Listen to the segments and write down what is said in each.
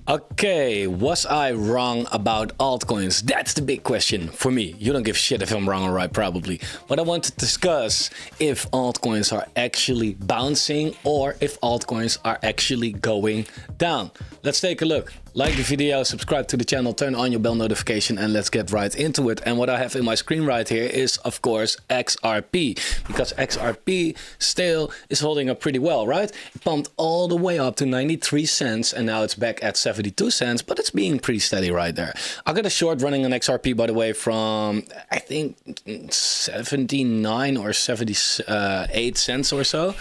Okay, was I wrong about altcoins? That's the big question for me. You don't give a shit if I'm wrong or right, probably. But I want to discuss if altcoins are actually bouncing or if altcoins are actually going down. Let's take a look. Like the video, subscribe to the channel, turn on your bell notification, and let's get right into it. And what I have in my screen right here is, of course, XRP, because XRP still is holding up pretty well, right? It pumped all the way up to 93 cents, and now it's back at 72 cents, but it's being pretty steady right there. I got a short running on XRP, by the way, from, I think, 79 or 78 cents or so.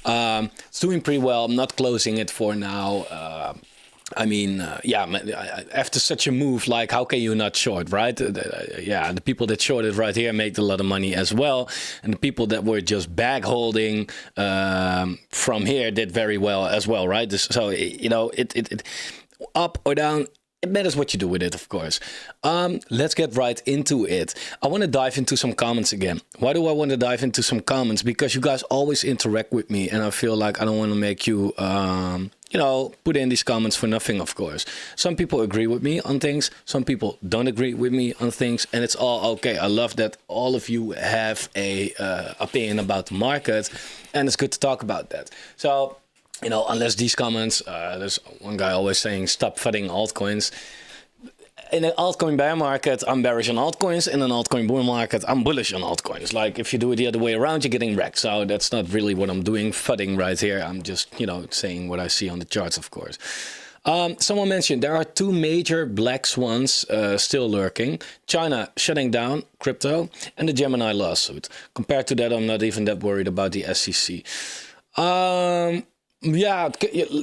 It's doing pretty well. I'm not closing it for now. I mean, yeah, after such a move, like, how can you not short, right? Yeah, the people that shorted right here made a lot of money as well. And the people that were just bag holding from here did very well as well, right? So, you know, it up or down, it matters what you do with it, of course. Let's get right into it. I want to dive into some comments again. Why do I want to dive into some comments? Because you guys always interact with me, and I feel like I don't want to make you, you know, put in these comments for nothing, of course. Some people agree with me on things. Some people don't agree with me on things, and it's all okay. I love that all of you have a opinion about the market, and it's good to talk about that. So, you know, unless these comments, there's one guy always saying, stop fudding altcoins. In an altcoin bear market, I'm bearish on altcoins. In an altcoin bull market, I'm bullish on altcoins. Like, if you do it the other way around, you're getting wrecked. So that's not really what I'm doing, fudding right here. I'm just, you know, saying what I see on the charts, of course. Someone mentioned there are two major black swans still lurking. China shutting down crypto and the Gemini lawsuit. Compared to that, I'm not even that worried about the SEC. Yeah,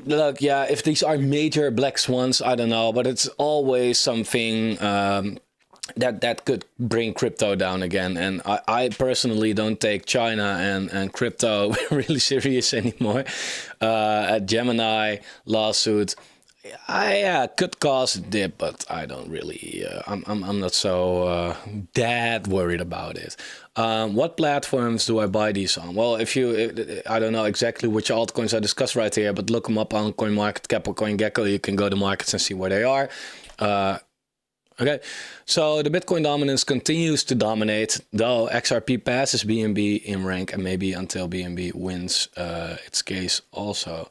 look, yeah, if these are major black swans, I don't know, but it's always something that could bring crypto down again. And I personally don't take China and crypto really serious anymore. At Gemini lawsuit, yeah, could cause a dip, but I don't really, I'm not so that worried about it. What platforms do I buy these on? Well, I don't know exactly which altcoins I discuss right here, but look them up on CoinMarketCap or CoinGecko. You can go to markets and see where they are. Okay, so the Bitcoin dominance continues to dominate, though XRP passes BNB in rank and maybe until BNB wins its case also.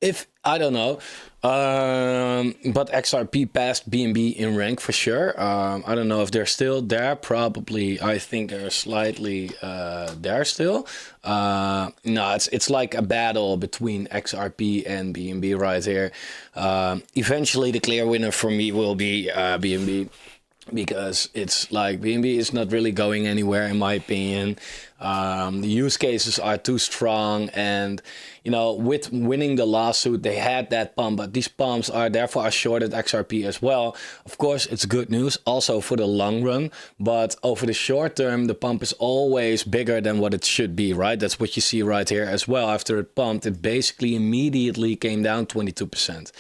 If I don't know, but XRP passed BNB in rank for sure. I don't know if they're still there. Probably, I think they're slightly there still. No, it's like a battle between XRP and BNB right here. Eventually, the clear winner for me will be BNB. Because it's like BNB is not really going anywhere, in my opinion. The use cases are too strong, and you know, with winning the lawsuit, they had that pump, but these pumps are therefore I shorted XRP as well. Of course, it's good news also for the long run, but over the short term, the pump is always bigger than what it should be, right? That's what you see right here as well. After it pumped, it basically immediately came down 22%.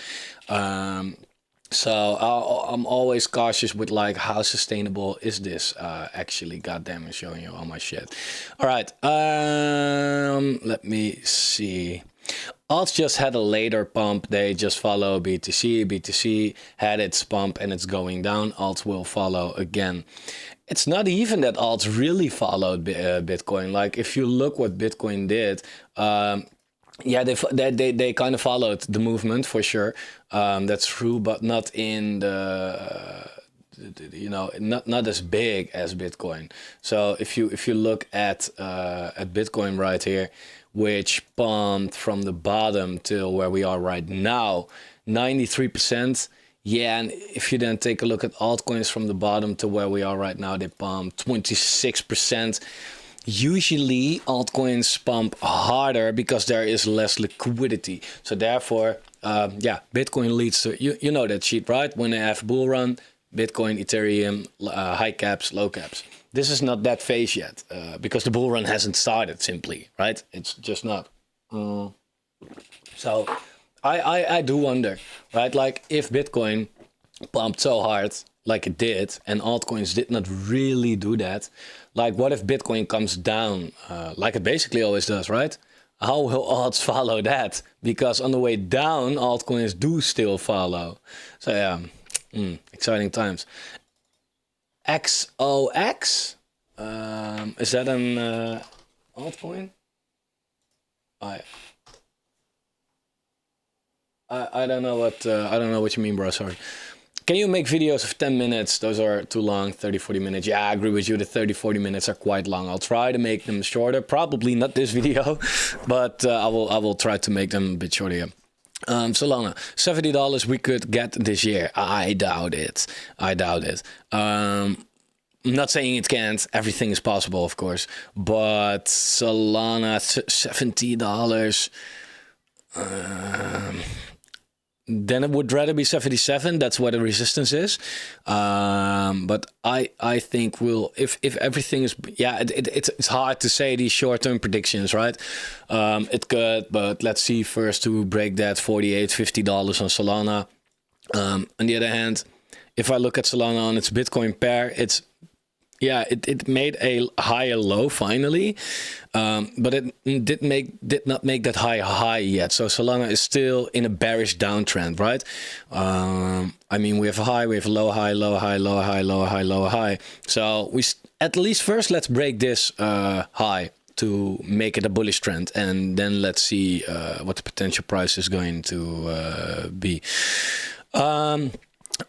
So I'm always cautious with like how sustainable is this actually. Goddamn, I'm showing you all my shit. All right, let me see. Alts just had a later pump. They just follow BTC. BTC had its pump and it's going down. Alts will follow again. It's not even that alts really followed Bitcoin. Like, if you look what Bitcoin did, yeah, they kind of followed the movement for sure. That's true, but not in the you know, not as big as Bitcoin. So if you look at Bitcoin right here, which pumped from the bottom till where we are right now, 93%. Yeah, and if you then take a look at altcoins from the bottom to where we are right now, they pumped 26%. Usually altcoins pump harder because there is less liquidity. So therefore, yeah, Bitcoin leads to, you know that sheet, right? When they have bull run, Bitcoin, Ethereum, high caps, low caps. This is not that phase yet because the bull run hasn't started simply, right? It's just not. So I do wonder, right? Like, if Bitcoin pumped so hard like it did and altcoins did not really do that, like, what if Bitcoin comes down like it basically always does, right? how will alts follow that? Because on the way down, altcoins do still follow. So yeah, exciting times. XOX, is that an altcoin? I don't know what you mean, bro. Sorry. Can you make videos of 10 minutes? Those are too long, 30, 40 minutes. Yeah, I agree with you. The 30, 40 minutes are quite long. I'll try to make them shorter. Probably not this video, but I will try to make them a bit shorter. Yeah. Solana, $70 we could get this year. I doubt it. I'm not saying it can't. Everything is possible, of course. But Solana, $70. Then it would rather be 77. That's where the resistance is. But I think if everything is, it's hard to say these short-term predictions, right? It could, but let's see first to break that $48, $50 on Solana. On the other hand, if I look at Solana on its Bitcoin pair, it made a higher low finally, but it did not make that high yet. So Solana is still in a bearish downtrend, right? I mean, we have a high, we have a low high, low high, low high, low high, low high. So at least first let's break this high to make it a bullish trend, and then let's see what the potential price is going to be.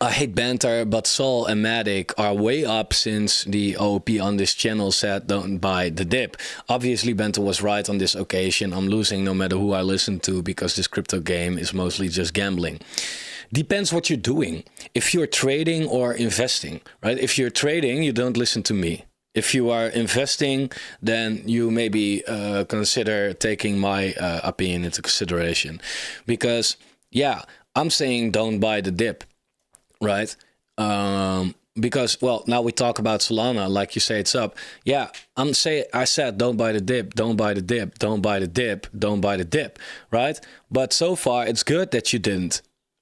I hate banter, but Sol and Matic are way up since the OP on this channel said don't buy the dip. Obviously, banter was right on this occasion. I'm losing no matter who I listen to because this crypto game is mostly just gambling. Depends what you're doing. If you're trading or investing, right? If you're trading, you don't listen to me. If you are investing, then you maybe consider taking my opinion into consideration. Because, yeah, I'm saying don't buy the dip. Right? Because, well, now we talk about Solana, like you say, it's up. Yeah, I said don't buy the dip, don't buy the dip, don't buy the dip, don't buy the dip, right? But so far, it's good that you didn't,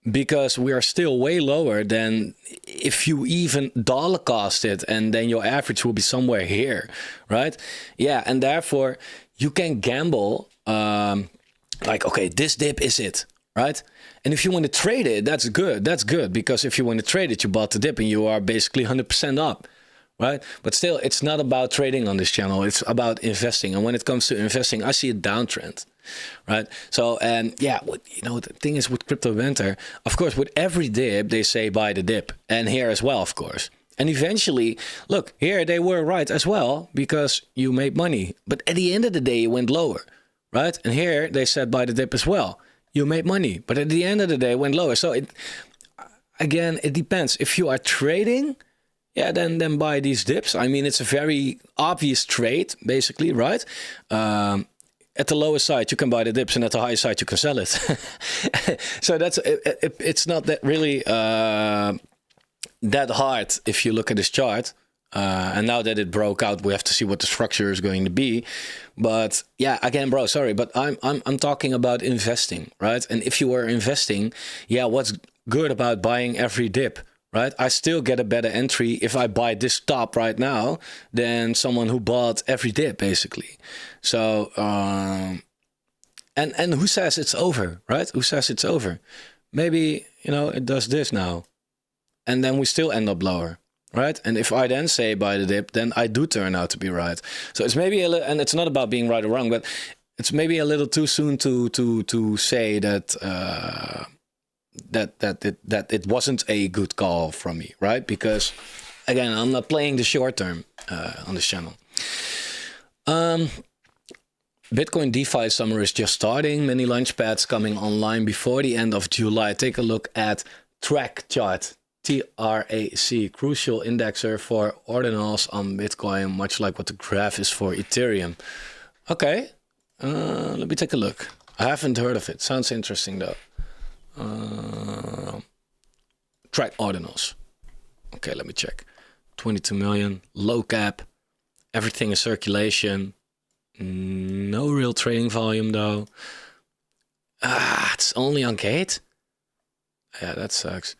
because we are still way lower than if you even dollar cost it, and then your average will be somewhere here, right? Yeah, and therefore, you can gamble like, okay, this dip is it. Right? And if you want to trade it, that's good. That's good, because if you want to trade it, you bought the dip and you are basically 100% up, right? But still, it's not about trading on this channel. It's about investing. And when it comes to investing, I see a downtrend, right? So, and yeah, the thing is with crypto banter, of course, with every dip, they say buy the dip. And here as well, of course. And eventually, look, here they were right as well, because you made money. But at the end of the day, it went lower, right? And here they said buy the dip as well. You made money, but at the end of the day, it went lower. So it depends. If you are trading, yeah, then buy these dips. I mean, it's a very obvious trade, basically, right? At the lower side, you can buy the dips, and at the higher side, you can sell it. So it's not that really that hard if you look at this chart. And now that it broke out, we have to see what the structure is going to be. But yeah, again, bro, sorry, but I'm talking about investing, right? And if you are investing, yeah, what's good about buying every dip, right? I still get a better entry if I buy this top right now than someone who bought every dip, basically. So, and who says it's over, right? Who says it's over? Maybe, it does this now, and then we still end up lower. Right, and if I then say buy the dip, then I do turn out to be right. So it's maybe and it's not about being right or wrong, but it's maybe a little too soon to say that that it wasn't a good call from me, right? Because again, I'm not playing the short term on this channel. Bitcoin DeFi summer is just starting. Many launchpads coming online before the end of July. Take a look at Track Chart. TRAC, crucial indexer for ordinals on Bitcoin, much like what the graph is for Ethereum. Okay, let me take a look. I haven't heard of it. Sounds interesting though. Track ordinals. Okay, let me check. 22 million, low cap, everything in circulation. No real trading volume though. It's only on Gate? Yeah, that sucks.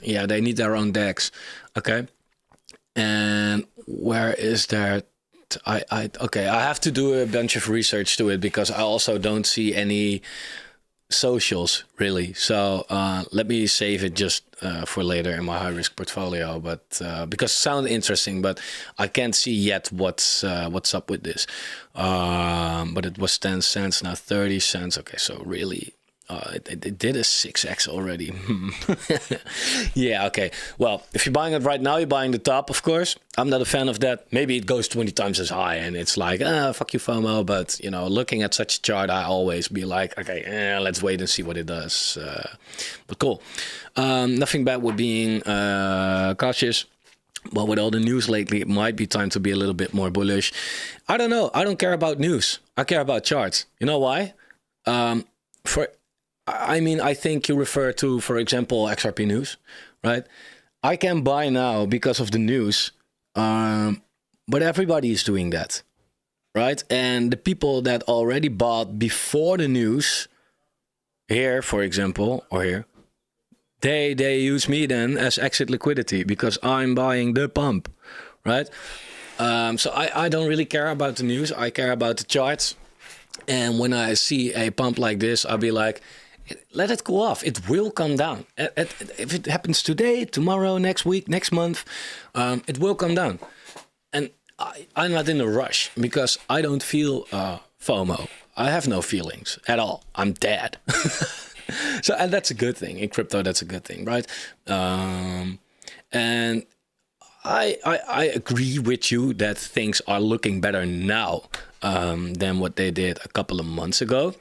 Yeah, they need their own decks. Okay. And where is their Okay, I have to do a bunch of research to it because I also don't see any socials really. So let me save it just for later in my high risk portfolio. But because it sounds interesting, but I can't see yet what's up with this. But it was 10 cents, now 30 cents. Okay, so really. It did a 6x already. Yeah, okay. Well, if you're buying it right now, you're buying the top, of course. I'm not a fan of that. Maybe it goes 20 times as high and it's like, fuck you, FOMO. But, you know, looking at such a chart, I always be like, okay, let's wait and see what it does. But cool. Nothing bad with being cautious. But with all the news lately, it might be time to be a little bit more bullish. I don't know. I don't care about news. I care about charts. You know why? I think you refer to, for example, XRP news, right? I can buy now because of the news, but everybody is doing that, right? And the people that already bought before the news, here, for example, or here, they use me then as exit liquidity because I'm buying the pump, right? So I don't really care about the news. I care about the charts. And when I see a pump like this, I'll be like, let it cool off. It will come down. If it happens today, tomorrow, next week, next month, it will come down. And I'm not in a rush because I don't feel FOMO. I have no feelings at all. I'm dead. So, and that's a good thing. In crypto, that's a good thing, right? And I agree with you that things are looking better now than what they did a couple of months ago.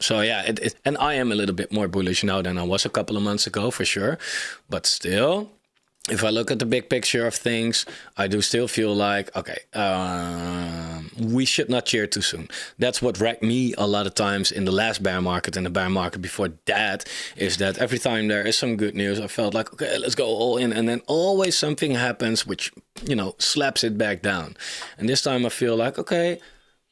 So yeah, and I am a little bit more bullish now than I was a couple of months ago for sure. But still, if I look at the big picture of things, I do still feel like, okay, we should not cheer too soon. That's what wrecked me a lot of times in the last bear market and the bear market before that, is that every time there is some good news, I felt like, okay, let's go all in. And then always something happens which, you know, slaps it back down. And this time I feel like, okay,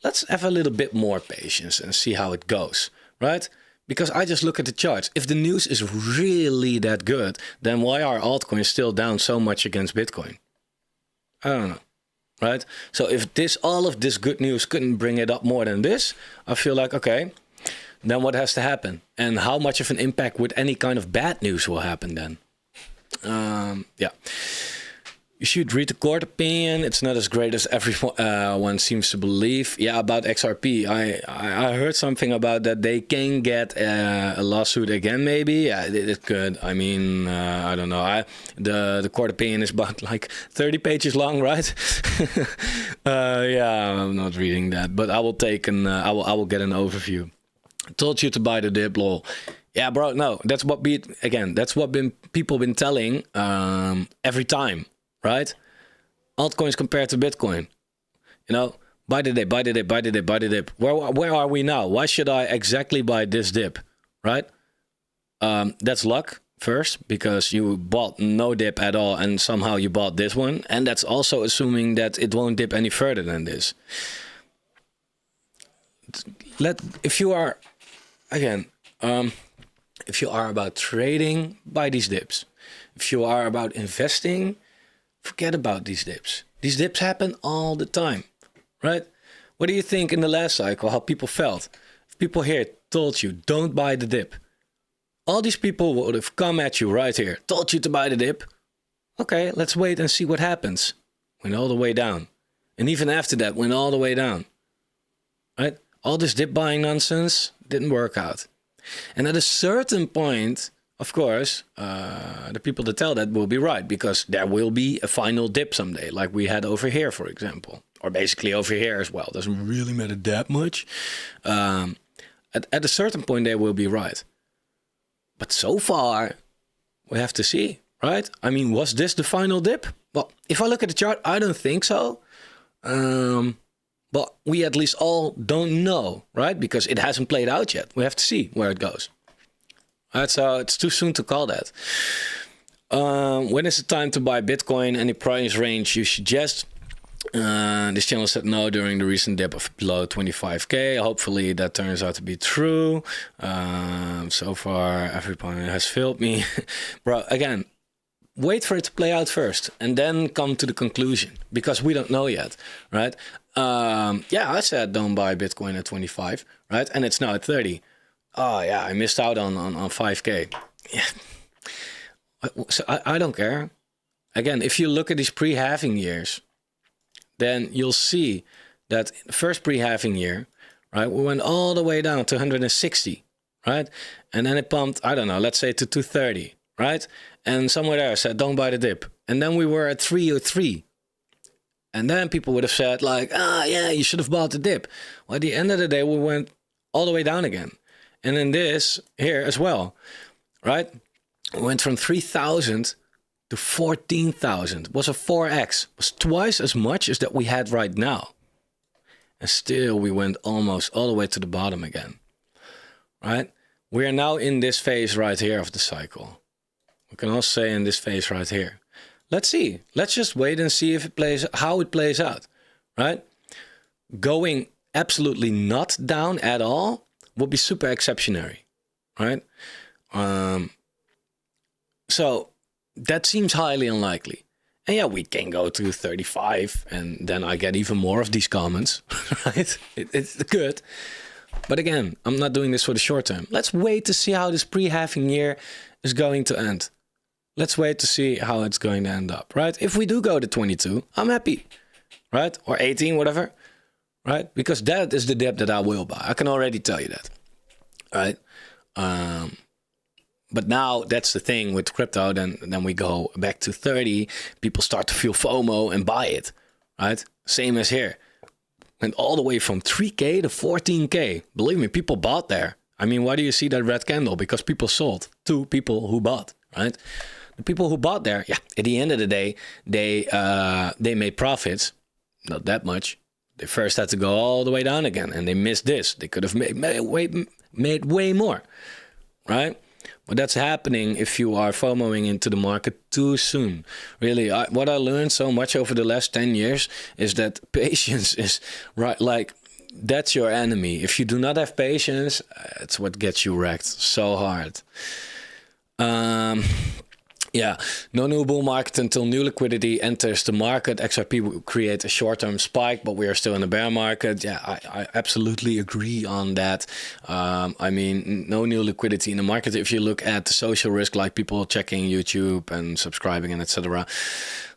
let's have a little bit more patience and see how it goes, right? Because I just look at the charts. If the news is really that good, then why are altcoins still down so much against Bitcoin? I don't know, right? So if all of this good news couldn't bring it up more than this, I feel like, okay, then what has to happen? And how much of an impact with any kind of bad news will happen then? Yeah. You should read the court opinion. It's not as great as everyone seems to believe. Yeah, about XRP. I heard something about that they can get a lawsuit again, maybe. Yeah, it could. I mean, I don't know. The court opinion is about like 30 pages long, right? Yeah, I'm not reading that. But I will take I will get an overview. Told you to buy the dip, lol. Yeah, bro, no. That's what people been telling every time. Right? Altcoins compared to Bitcoin. You know, buy the dip, buy the dip, buy the dip, buy the dip. Where are we now? Why should I exactly buy this dip? Right? That's luck first, because you bought no dip at all and somehow you bought this one. And that's also assuming that it won't dip any further than this. If you are about trading, buy these dips. If you are about investing, forget about these dips. These dips happen all the time, right? What do you think in the last cycle, how people felt? If people here told you, don't buy the dip, all these people would have come at you right here, told you to buy the dip. Okay, let's wait and see what happens. Went all the way down. And even after that, went all the way down, right? All this dip buying nonsense didn't work out. And at a certain point, of course, the people that tell that will be right, because there will be a final dip someday, like we had over here, for example, or basically over here as well. Doesn't really matter that much. At a certain point, they will be right. But so far, we have to see, right? I mean, was this the final dip? Well, if I look at the chart, I don't think so. But we at least all don't know, right? Because it hasn't played out yet. We have to see where it goes. Right, so it's too soon to call that. When is the time to buy Bitcoin? Any price range you suggest? This channel said no during the recent dip of below 25k. Hopefully that turns out to be true. So far, everyone has failed me. Bro, again, wait for it to play out first and then come to the conclusion, because we don't know yet, right? Yeah, I said don't buy Bitcoin at 25, right? And it's now at 30. Oh yeah, I missed out on 5K. Yeah. So I don't care. Again, if you look at these pre-halving years, then you'll see that the first pre-halving year, right, we went all the way down to 160, right? And then it pumped, I don't know, let's say to 230, right? And somewhere there said, don't buy the dip. And then we were at 303. And then people would have said like, yeah, you should have bought the dip. Well, at the end of the day, we went all the way down again. And in this here as well, right? We went from 3,000 to 14,000. Was a 4x. Was twice as much as that we had right now. And still we went almost all the way to the bottom again, right? We are now in this phase right here of the cycle. We can also say in this phase right here. Let's see. Let's just wait and see if it plays, how it plays out, right? Going absolutely not down at all would be super exceptionary, right? So that seems highly unlikely. And yeah, we can go to 35 and then I get even more of these comments, right? It's good. But again, I'm not doing this for the short term. Let's wait to see how this pre-halving year is going to end. Let's wait to see how it's going to end up, right? If we do go to 22, I'm happy, right? Or 18, whatever, right? Because that is the dip that I will buy. I can already tell you that, right? But now that's the thing with crypto. Then we go back to 30. People start to feel FOMO and buy it, right? Same as here. Went all the way from 3K to 14K. Believe me, people bought there. I mean, why do you see that red candle? Because people sold to people who bought, right? The people who bought there, yeah, at the end of the day, they made profits. Not that much. They first had to go all the way down again, and they missed this. They could have made way more, right? But that's happening if you are FOMOing into the market too soon. Really, what I learned so much over the last 10 years is that patience is right. Like, that's your enemy. If you do not have patience, it's what gets you wrecked so hard. Yeah, no new bull market until new liquidity enters the market. XRP will create a short-term spike, but we are still in a bear market. Yeah, I absolutely agree on that. I mean, no new liquidity in the market. If you look at the social risk, like people checking YouTube and subscribing and etc.,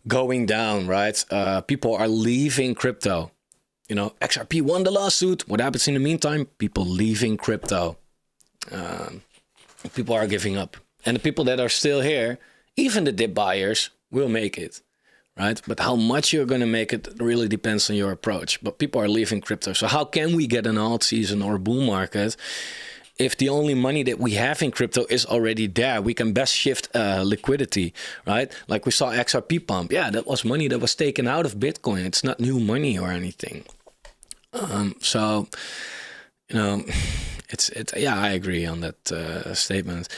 going down, right? People are leaving crypto. You know, XRP won the lawsuit. What happens in the meantime? People leaving crypto. People are giving up. And the people that are still here, even the dip buyers, will make it, right? But how much you're going to make it really depends on your approach. But people are leaving crypto. So how can we get an alt season or a bull market if the only money that we have in crypto is already there? We can best shift liquidity, right? Like we saw XRP pump. Yeah, that was money that was taken out of Bitcoin. It's not new money or anything. So, you know, it's yeah, I agree on that statement.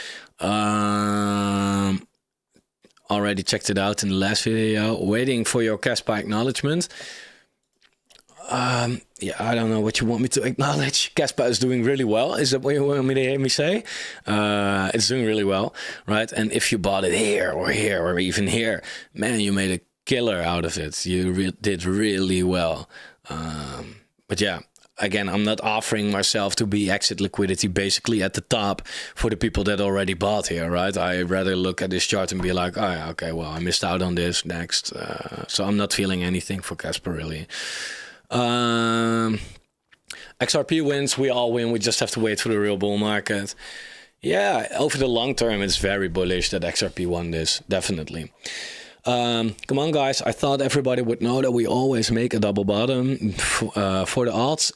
Already checked it out in the last video. Waiting for your Caspa acknowledgement. Yeah, I don't know what you want me to acknowledge. Caspa is doing really well. Is that what you want me to hear me say? It's doing really well, right? And if you bought it here or even here, man, you made a killer out of it. You did really well. But yeah, again, I'm not offering myself to be exit liquidity basically at the top for the people that already bought here, right? I rather look at this chart and be like, oh, yeah, okay, well, I missed out on this next. So I'm not feeling anything for Casper, really. XRP wins, we all win. We just have to wait for the real bull market. Yeah, over the long term, it's very bullish that XRP won this, definitely. Come on, guys. I thought everybody would know that we always make a double bottom for the alts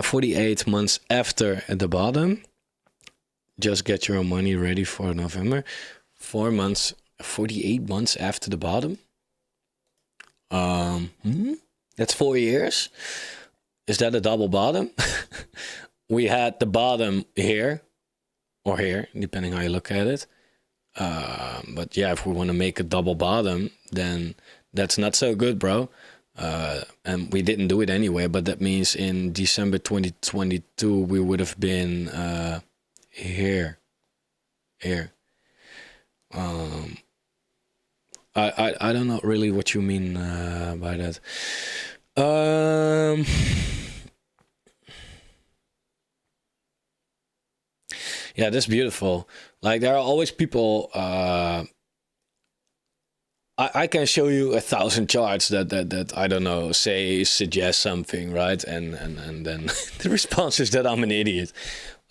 48 months after the bottom. Just get your money ready for November. 4 months, 48 months after the bottom. That's 4 years. Is that a double bottom? We had the bottom here or here, depending how you look at it. But yeah, if we want to make a double bottom, then that's not so good, bro. And we didn't do it anyway, but that means in December 2022, we would have been here. I don't know really what you mean by that. Yeah, that's beautiful. Like there are always people. I can show you 1,000 charts that I don't know suggest something, right? And then the response is that I'm an idiot.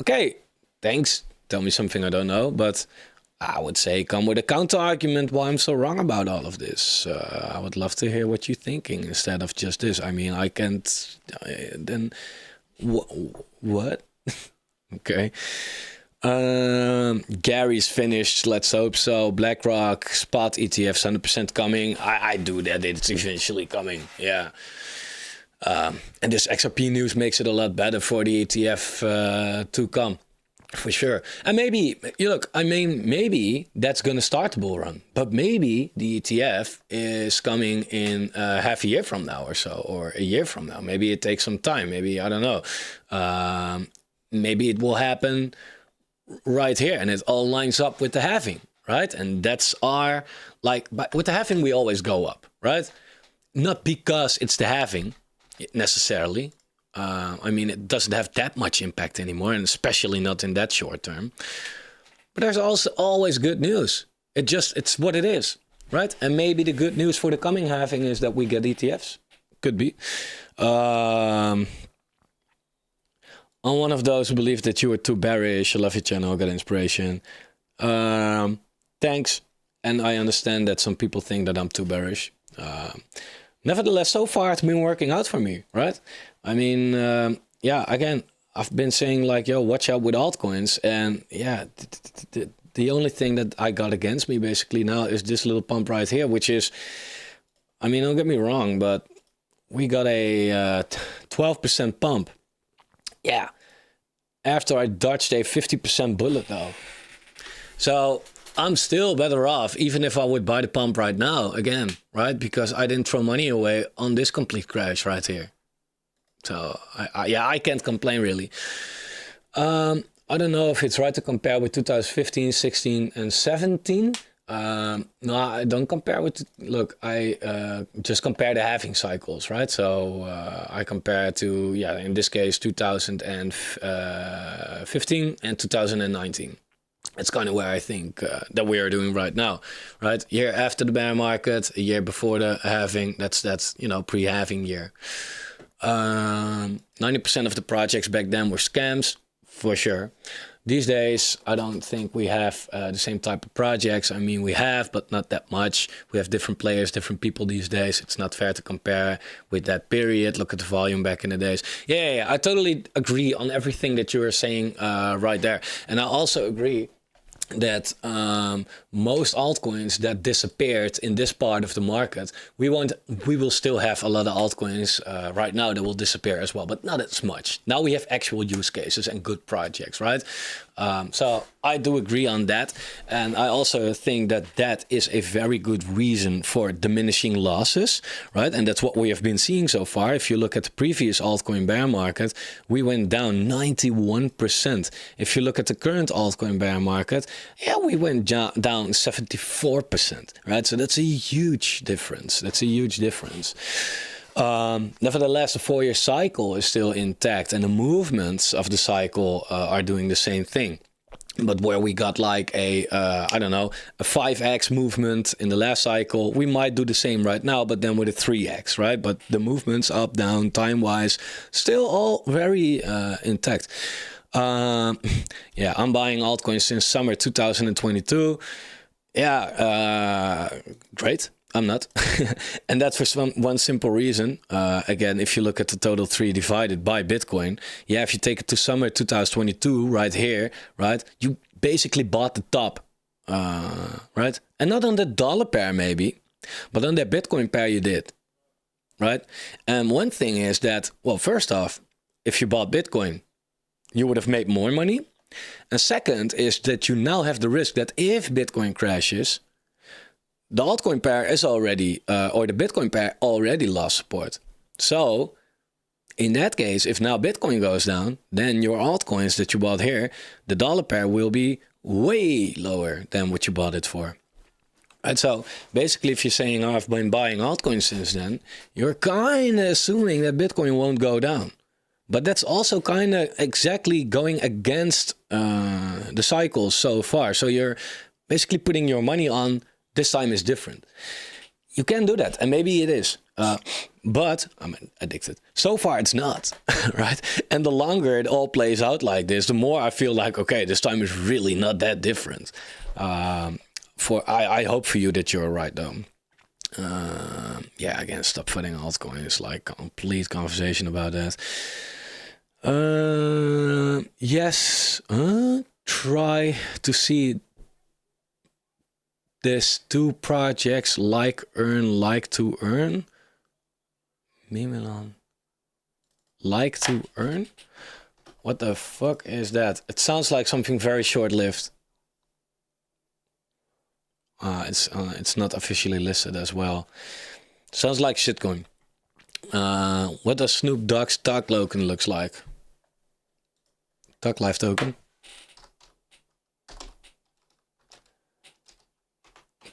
Okay, thanks. Tell me something I don't know, but I would say come with a counter argument why I'm so wrong about all of this. I would love to hear what you're thinking instead of just this. I mean, I can't. Then what? Okay. Gary's finished. Let's hope so. BlackRock spot ETFs 100% coming. I do that. It's eventually coming. Yeah. And this XRP news makes it a lot better for the ETF to come, for sure. And maybe maybe that's gonna start the bull run. But maybe the ETF is coming in half a year from now or so, or a year from now. Maybe it takes some time. Maybe I don't know. Maybe it will happen right here, and it all lines up with the halving, right? And that's our but with the halving we always go up, right? Not because it's the halving necessarily. I mean, it doesn't have that much impact anymore, and especially not in that short term. But there's also always good news. It's what it is, right? And maybe the good news for the coming halving is that we get ETFs. Could be. I'm one of those who believe that you were too bearish. I love your channel, got inspiration. Thanks. And I understand that some people think that I'm too bearish. Nevertheless, so far it's been working out for me, right? I mean, yeah, again, I've been saying like, yo, watch out with altcoins. And yeah, the only thing that I got against me basically now is this little pump right here, which is, I mean, don't get me wrong, but we got a 12% pump. Yeah, after I dodged a 50% bullet though. So I'm still better off, even if I would buy the pump right now again, right? Because I didn't throw money away on this complete crash right here. So I can't complain really. I don't know if it's right to compare with 2015, 16, and 17. No, I don't compare with. Look, I just compare the halving cycles, right? So I compare to in this case 2015 and 2019. That's kind of where I think that we are doing right now, right? Year after the bear market, a year before the halving. That's pre-halving year. 90% of the projects back then were scams, for sure. These days, I don't think we have the same type of projects. I mean, we have, but not that much. We have different players, different people these days. It's not fair to compare with that period. Look at the volume back in the days. Yeah, I totally agree on everything that you were saying right there. And I also agree that most altcoins that disappeared in this part of the market, we will still have a lot of altcoins right now that will disappear as well, but not as much. Now we have actual use cases and good projects, right? So I do agree on that, and I also think that that is a very good reason for diminishing losses, right? And that's what we have been seeing so far. If you look at the previous altcoin bear market, we went down 91%. If you look at the current altcoin bear market, we went down 74%, right? So that's a huge difference. Nevertheless, the 4-year cycle is still intact, and the movements of the cycle are doing the same thing. But where we got like a 5x movement in the last cycle, we might do the same right now, but then with a 3x, right? But the movements up, down, time-wise, still all very intact. I'm buying altcoins since summer 2022. Great. I'm not. And that's for one simple reason. Again, if you look at the total 3 divided by Bitcoin, if you take it to summer 2022 right here, right, you basically bought the top, right? And not on the dollar pair maybe, but on that Bitcoin pair you did, right? And one thing is that, well, first off, if you bought Bitcoin, you would have made more money. And second is that you now have the risk that if Bitcoin crashes, the altcoin pair is already, or the Bitcoin pair already lost support. So in that case, if now Bitcoin goes down, then your altcoins that you bought here, the dollar pair will be way lower than what you bought it for. Right, so basically, if you're saying, oh, I've been buying altcoins since then, you're kind of assuming that Bitcoin won't go down. But that's also kind of exactly going against the cycles so far. So you're basically putting your money on this time is different. You can do that, and maybe it is. But I'm addicted. So far, it's not, right? And the longer it all plays out like this, the more I feel like, okay, this time is really not that different. I hope for you that you're right, though. Yeah, again, stop funding altcoins. Like, complete conversation about that. Yes, try to see this two projects like to earn. Milan. Like to earn? What the fuck is that? It sounds like something very short-lived. It's not officially listed as well. Sounds like shitcoin. What does Snoop Dogg's Tag token looks like? Tag Life token.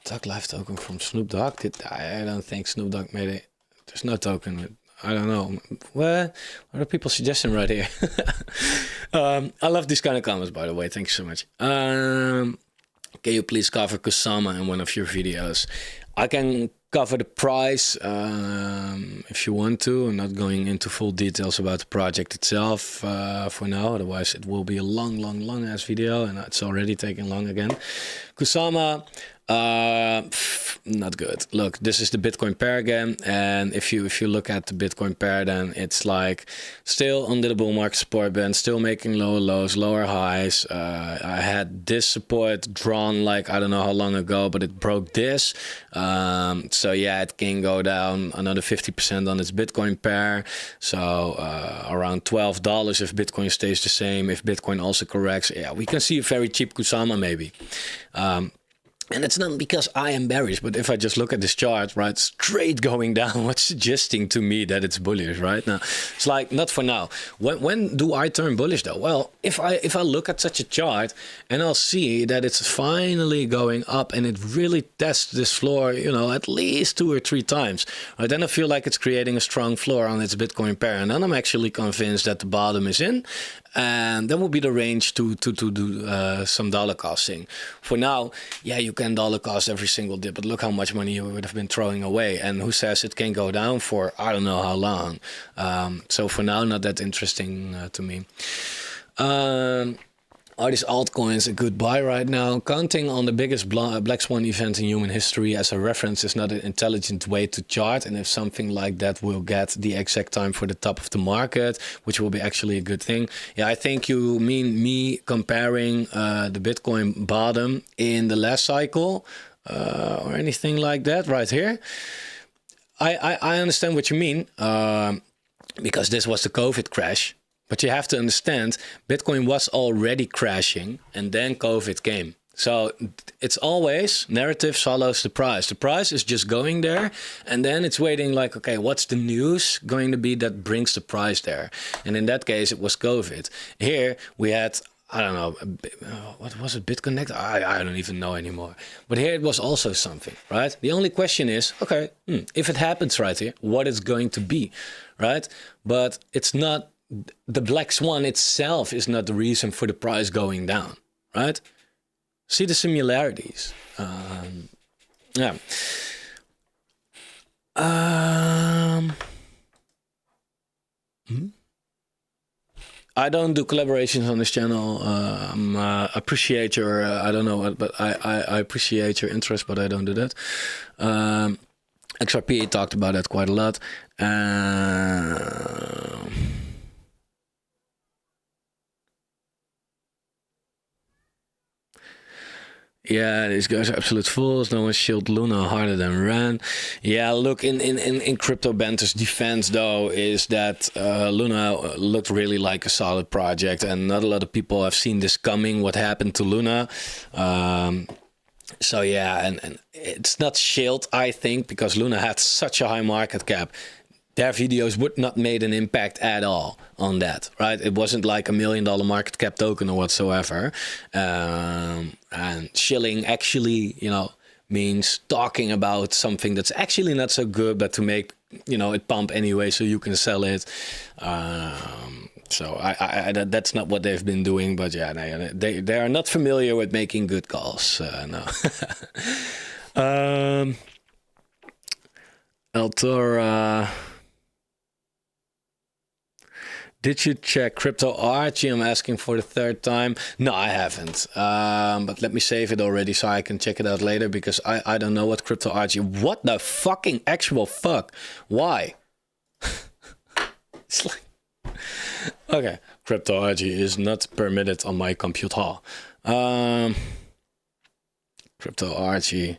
Tag Life token from Snoop Dogg. I don't think Snoop Dogg made it. There's no token. I don't know. What are people suggesting right here? I love these kind of comments, by the way. Thank you so much. Can you please cover Kusama in one of your videos? I can cover the price if you want to. I'm not going into full details about the project itself for now. Otherwise, it will be a long ass video, and it's already taking long again. Kusama, not good. Look, this is the Bitcoin pair again, and if you look at the Bitcoin pair, then it's like still under the bull market support band, still making lower lows, lower highs. I had this support drawn like I don't know how long ago, but it broke this. So yeah, it can go down another 50% on its Bitcoin pair. So around $12 if Bitcoin stays the same. If Bitcoin also corrects, yeah, we can see a very cheap Kusama maybe. And it's not because I am bearish, but if I just look at this chart, right, straight going down, what's suggesting to me that it's bullish, right? Now, it's like, not for now. When do I turn bullish though? Well, if I look at such a chart and I'll see that it's finally going up and it really tests this floor, you know, at least 2 or 3 times, right? Then I feel like it's creating a strong floor on its Bitcoin pair. And then I'm actually convinced that the bottom is in. And that will be the range to do some dollar costing. For now, yeah, you can dollar cost every single dip, but look how much money you would have been throwing away. And who says it can go down for I don't know how long. So for now, not that interesting to me. Are these altcoins a good buy right now? Counting on the biggest black swan event in human history as a reference is not an intelligent way to chart. And if something like that will get the exact time for the top of the market, which will be actually a good thing. Yeah, I think you mean me comparing the Bitcoin bottom in the last cycle or anything like that right here. I understand what you mean because this was the COVID crash. But you have to understand, Bitcoin was already crashing and then COVID came. So it's always narrative follows the price. The price is just going there and then it's waiting like, okay, what's the news going to be that brings the price there? And in that case, it was COVID. Here we had, I don't know, what was it, BitConnect? I don't even know anymore. But here it was also something, right? The only question is, okay, if it happens right here, what is going to be, right? But it's not, the black swan itself is not the reason for the price going down, right? See the similarities. Yeah. I don't do collaborations on this channel. Appreciate your, I don't know what, but I appreciate your interest, but I don't do that. XRP talked about that quite a lot. Yeah, these guys are absolute fools. No one shielded Luna harder than Ran. Yeah, look, in Crypto Banter's defense, though, is that Luna looked really like a solid project, and not a lot of people have seen this coming, what happened to Luna. So, yeah, and it's not shield, I think, because Luna had such a high market cap. Their videos would not made an impact at all on that, right? It wasn't like $1 million market cap token or whatsoever. And shilling actually, you know, means talking about something that's actually not so good, but to make, you know, it pump anyway so you can sell it. So that's not what they've been doing, but yeah, they are not familiar with making good calls. No. Altora, did you check Crypto Archie? I'm asking for the third time. No, I haven't. But let me save it already so I can check it out later, because I don't know what Crypto Archie. What the fucking actual fuck? Why? It's like, okay, Crypto Archie is not permitted on my computer. Crypto Archie.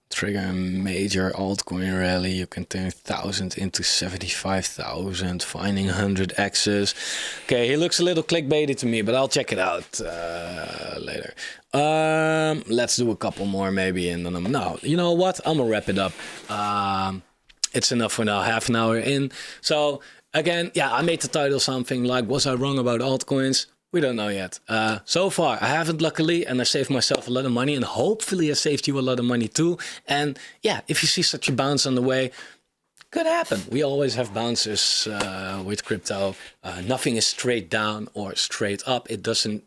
Trigger a major altcoin rally. You can turn 1,000 into 75,000, finding 100 X's. Okay, he looks a little clickbaity to me, but I'll check it out later. Let's do a couple more maybe, and then no, you know what? I'm gonna wrap it up. It's enough for now. Half an hour in. So again, yeah, I made the title something like, was I wrong about altcoins? We don't know yet. So far, I haven't, luckily, and I saved myself a lot of money, and hopefully I saved you a lot of money too. And yeah, if you see such a bounce on the way, could happen. We always have bounces with crypto. Nothing is straight down or straight up. It doesn't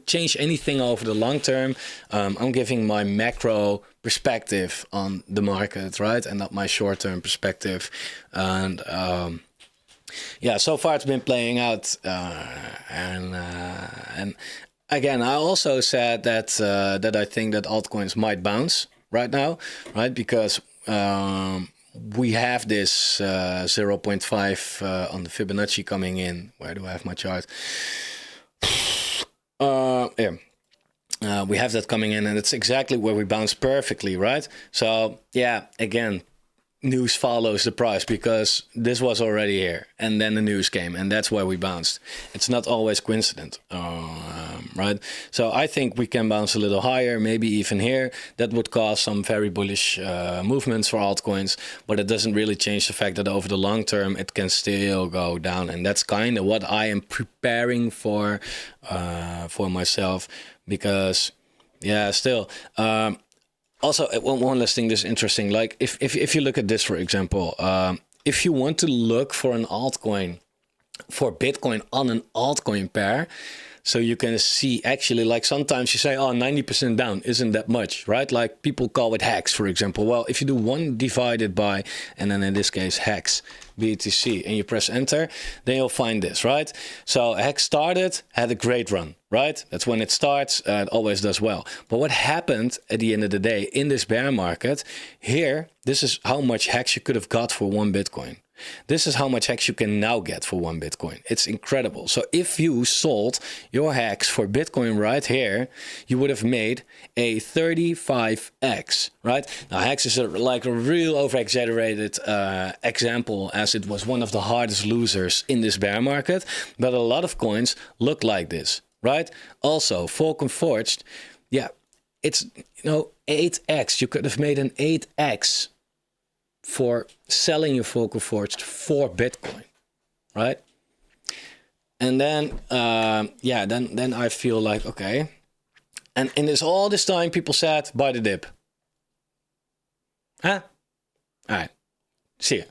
change anything over the long term. I'm giving my macro perspective on the market, right? And not my short-term perspective. And yeah, so far it's been playing out, and again, I also said that that I think that altcoins might bounce right now, right? Because we have this 0.5 on the Fibonacci coming in. Where do I have my chart? Yeah. We have that coming in, and it's exactly where we bounce perfectly, right? So yeah, again, news follows the price, because this was already here and then the news came, and that's why we bounced. It's not always coincident, right? So I think we can bounce a little higher, maybe even here. That would cause some very bullish movements for altcoins, but it doesn't really change the fact that over the long term it can still go down, and that's kind of what I am preparing for myself, because yeah, still. Also, one last thing that's interesting, like if you look at this, for example, if you want to look for an altcoin, for Bitcoin on an altcoin pair, so you can see actually, like sometimes you say, oh, 90% down, isn't that much, right? Like people call it hex, for example. Well, if you do 1 divided by, and then in this case, hex, BTC, and you press enter, then you'll find this, right? So hex started, had a great run, right? That's when it starts, it always does well. But what happened at the end of the day in this bear market, here, this is how much hex you could have got for 1 Bitcoin. This is how much hex you can now get for 1 Bitcoin. It's incredible. So if you sold your hex for Bitcoin right here, you would have made a 35x, right? Now hex is like a real over-exaggerated example, as it was one of the hardest losers in this bear market. But a lot of coins look like this, right? Also, Falcon Forged, yeah, it's, you know, 8x. You could have made an 8x for selling your Fomo Forged for Bitcoin, right? And then, yeah, then I feel like, okay. And in all this time, people said, buy the dip. Huh? All right. See ya.